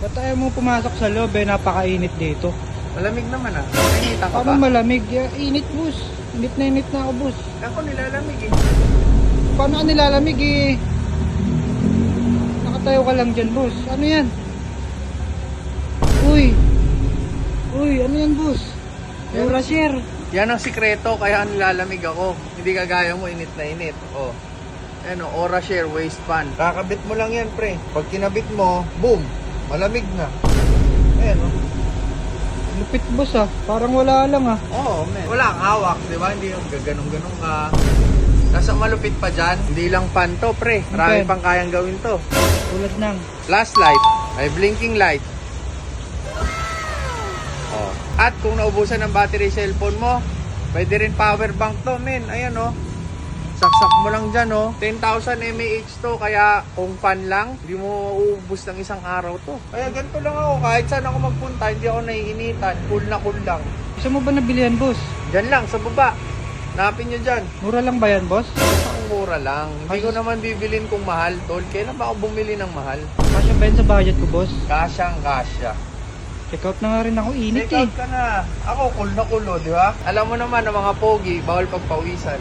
Ba't ayaw mo pumasok sa loob eh? Napakainit dito. Malamig naman ah. Nainitan ka Paano ba? malamig? Init, boss. Init na ako, boss. Ako nilalamig eh. Paano ka nilalamig eh? Nakatayo ka lang dyan, boss. Ano yan? Uy! Uy, ano yan, boss? Eurasier. Yan ang sikreto kaya nilalamig ako. Hindi kagaya mo init na init. Oh. Ano, Orashare waist fan. Kakabit mo lang yan, pre. Pag kinabit mo, boom, malamig na. Ayan, oh. Lupit, boss ah. Parang wala lang ah. Oo, man. Wala kang hawak, di ba? Hindi yung gaganong-ganong ka. Nasa malupit pa dyan, hindi lang fan to, pre. Marami Okay. pang kayang gawin to. Tulad ng... Flashlight, may blinking light. Oh. At kung naubusan ng battery cellphone mo, pwede rin power bank to, men. Ayan, oh. Saksak mo lang dyan, oh. 10,000 mAh to, kaya kung fan lang, hindi mo uubos ng isang araw to. Kaya ganito lang ako, kahit saan ako magpunta, hindi ako naiinitan. Cool na cool lang. Gusto mo ba nabili yan, boss? Dyan lang, sa baba. Hanapin nyo dyan. Mura lang ba yan, boss? Ang mura lang. Hindi ko naman bibilin kung mahal, tol. Kailan ba ako bumili ng mahal? Kasya ba yan sa budget ko, boss? Kasyang kasya. Check out na nga rin ako. Init Check eh. out ka na. Ako, cool na cool, oh, di ba? Alam mo naman, ang mga pogi, bawal pagpawisan.